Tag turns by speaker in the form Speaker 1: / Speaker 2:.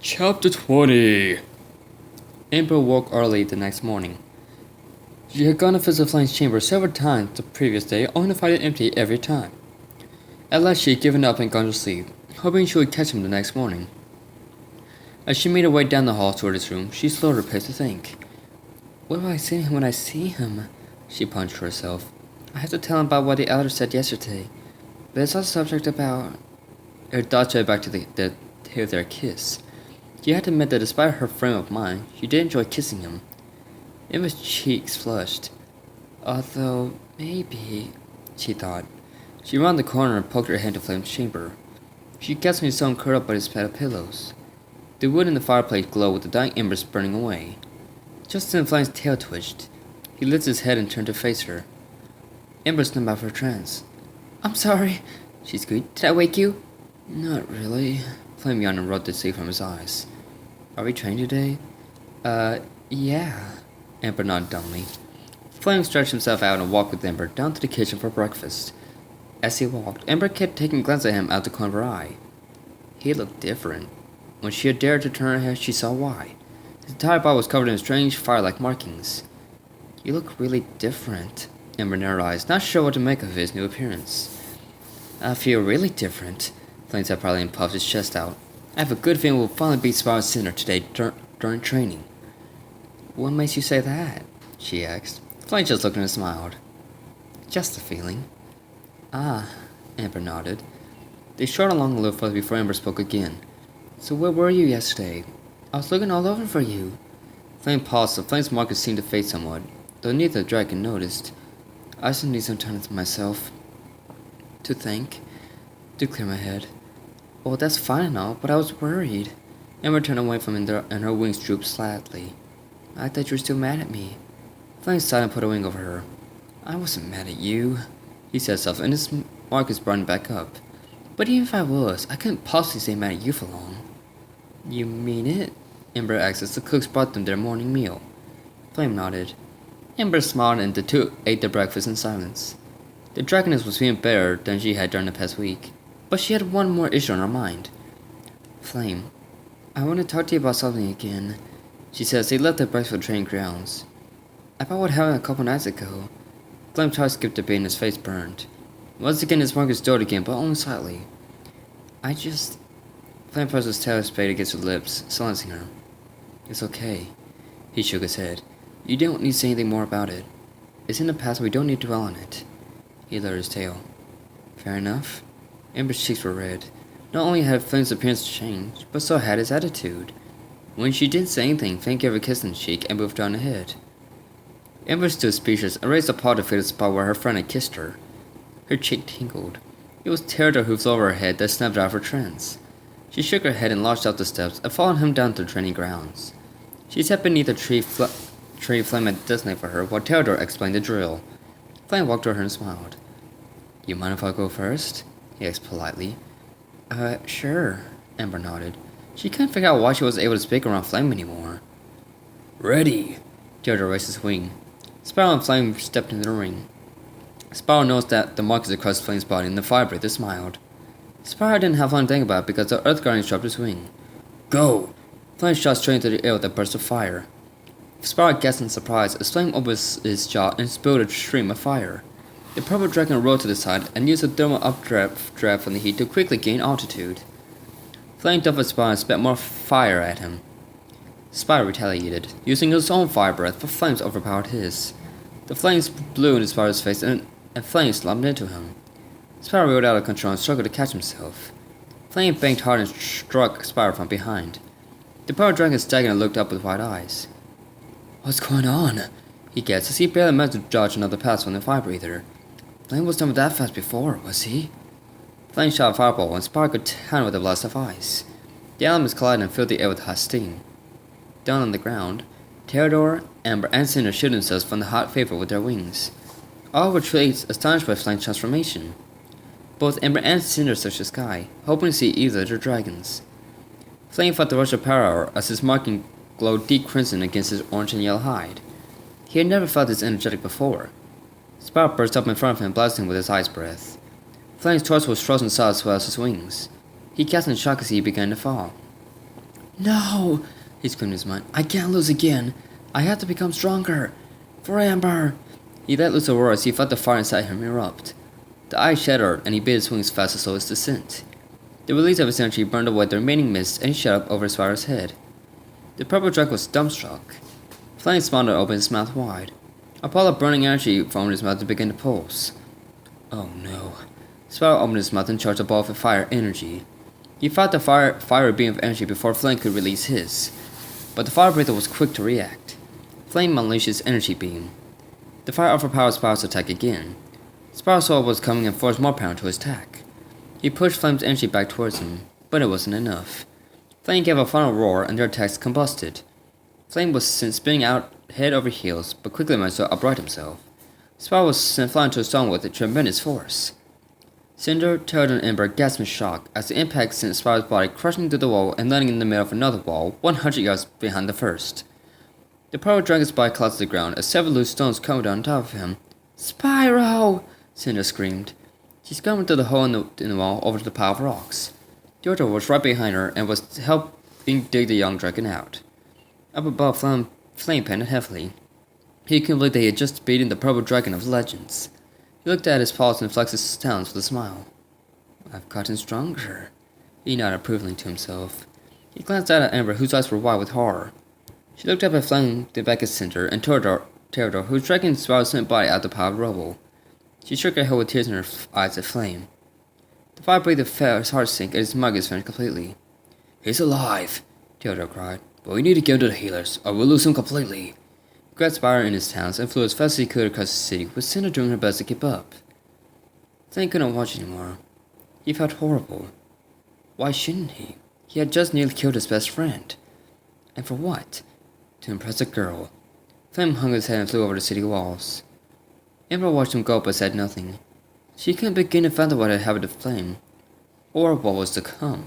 Speaker 1: Chapter 20. Amber woke early the next morning. She had gone to visit Flame's chamber several times the previous day, only to find it empty every time. At last she had given up and gone to sleep, hoping she would catch him the next morning. As she made her way down the hall toward his room, she slowed her pace to think. What do I say to him when I see him? She punched herself. I have to tell him about what the elder said yesterday, but it's also subject about... Her thoughts went back to their kiss. She had to admit that despite her frame of mind, she did enjoy kissing him. Emma's cheeks flushed. Although, maybe, she thought. She rounded the corner and poked her head into Flame's chamber. She guessed when he saw him curled up by his bed of pillows. The wood in the fireplace glowed with the dying embers burning away. Just then Flame's tail twitched. He lifted his head and turned to face her. Ember snapped out of her trance. I'm sorry, she squeaked. Did I wake you? Not really. Flame yawned and rubbed the sleep from his eyes. Are we training today? Yeah. Ember nodded dumbly. Flame stretched himself out and walked with Ember down to the kitchen for breakfast. As he walked, Ember kept taking a glance at him out the corner of her eye. He looked different. When she had dared to turn her head, she saw why. His entire body was covered in strange, fire-like markings. You look really different, Ember narrowed her eyes, not sure what to make of his new appearance. I feel really different, Flame said proudly and puffed his chest out. I have a good feeling we'll finally beat Spyro Center today during training. What makes you say that? She asked. Flame just looked and smiled. Just a feeling. Ah, Ember nodded. They shot along a little further before Ember spoke again. So where were you yesterday? I was looking all over for you. Flame paused, so Flame's markers seemed to fade somewhat, though neither the dragon noticed. I just need some time to myself. To think. To clear my head. Well, that's fine and all, but I was worried. Ember turned away from him and her wings drooped slightly. I thought you were still mad at me. Flame sighed and put a wing over her. I wasn't mad at you, he said softly, and his markers broughtened back up. But even if I was, I couldn't possibly stay mad at you for long. You mean it? Ember asked as the cooks brought them their morning meal. Flame nodded. Ember smiled and the two ate their breakfast in silence. The dragoness was feeling better than she had during the past week, but she had one more issue on her mind. Flame, I want to talk to you about something again, she said as they left the breakfast for the training grounds. About what happened a couple nights ago. Flame tried to skip the bait and his face burned. Once again his markers glowed again, but only slightly. Flame pressed his tail spade against her lips, silencing her. It's okay. He shook his head. You don't need to say anything more about it. It's in the past and we don't need to dwell on it. He lowered his tail. Fair enough. Ember's cheeks were red. Not only had Flame's appearance changed, but so had his attitude. When she didn't say anything, Flame gave her a kiss on the cheek and moved on ahead. Ember stood speechless and raised a paw to feel the spot where her friend had kissed her. Her cheek tingled. It was terror hoofs over her head that snapped out of her trance. She shook her head and launched up the steps and followed him down to the training grounds. She sat beneath a tree Flame had designated for her while Theodore explained the drill. Flame walked to her and smiled. You mind if I go first? He asked politely. Sure, Ember nodded. She couldn't figure out why she wasn't able to speak around Flame anymore. Ready! Theodore raised his wing. Spyro and Flame stepped into the ring. Spyro noticed that the markers across Flame's body and the fire breather smiled. Spyro didn't have long to think about it because the Earth Guardian dropped his wing. Go! Flame shot straight into the air with a burst of fire. Spyro gasped in surprise as Flame opened his jaw and spilled a stream of fire. The purple dragon rolled to the side and used a thermal updraft from the heat to quickly gain altitude. Flame dumped at Spyro and spat more fire at him. Spyro retaliated, using his own fire breath, but Flames overpowered his. The flames blew into Spyro's face and Flame slammed into him. Spyro rolled out of control and struggled to catch himself. Flame banked hard and struck Spyro from behind. The purple dragon staggered and looked up with wide eyes. What's going on? He gasped as he barely managed to dodge another pass from the fire breather. Flame was done that fast before, was he? Flame shot a fireball and Spyro could hand with a blast of ice. The elements collided and filled the air with hot steam. Down on the ground, Theodore, Amber, and Cinder shielded themselves from the hot vapor with their wings. All were truly astonished by Flame's transformation. Both Amber and Cinder searched the sky, hoping to see either of their dragons. Flame felt the rush of power as his marking glowed deep crimson against his orange and yellow hide. He had never felt this energetic before. Spyro burst up in front of him, blasting with his ice breath. Flame's torso was frozen solid as well as his wings. He gasped in shock as he began to fall. No! He screamed in his mind. I can't lose again. I have to become stronger. For Amber! He let loose a roar as he felt the fire inside him erupt. The ice shattered, and he bit his wings fast to slow his descent. The release of his energy burned away the remaining mist, and he shot up over Spyro's head. The purple dragon was dumbstruck. Flame smiled and opened his mouth wide. A ball of burning energy formed his mouth and began to pulse. Oh no. Spyro opened his mouth and charged a ball of fire energy. He fought the fiery beam of energy before Flame could release his. But the fire breather was quick to react. Flame unleashed his energy beam. The fire overpowered Spyro's attack again. Spyro saw what was coming and forced more power into his attack. He pushed Flame's energy back towards him, but it wasn't enough. Flame gave a final roar and their attacks combusted. Flame was sent spinning out head over heels, but quickly managed to upright himself. Spyro was sent flying to a stone with a tremendous force. Cinder, Toad, and Ember gasped in shock as the impact sent Spyro's body crashing through the wall and landing in the middle of another wall, 100 yards behind the first. The purple dragon's body collapsed to the ground as several loose stones came down on top of him. Spyro! Cinder screamed. She scrambled through the hole in the wall over to the pile of rocks. Theodore was right behind her and was helping dig the young dragon out. Up above, Flame panted heavily. He couldn't believe that he had just beaten the purple dragon of legends. He looked at his paws and flexed his talons with a smile. I've gotten stronger. He nodded approvingly to himself. He glanced out at Amber, whose eyes were wide with horror. She looked up at Flame, the back of Cinder, and Theodore, who was dragging Spyro's spent body out of the pile of rubble. She shook her head with tears in her eyes at Flame. The fire breathed his heart sink and his mug is finished completely. He's alive, Theodore cried. But we need to get him to the healers, or we'll lose him completely. He grabbed Spyro in his talons and flew as fast as he could across the city, with Cinder doing her best to keep up. Flame couldn't watch anymore. He felt horrible. Why shouldn't he? He had just nearly killed his best friend. And for what? To impress a girl. Flame hung his head and flew over the city walls. Amber watched him go but said nothing. She couldn't begin to fathom what had happened to Flame, or what was to come.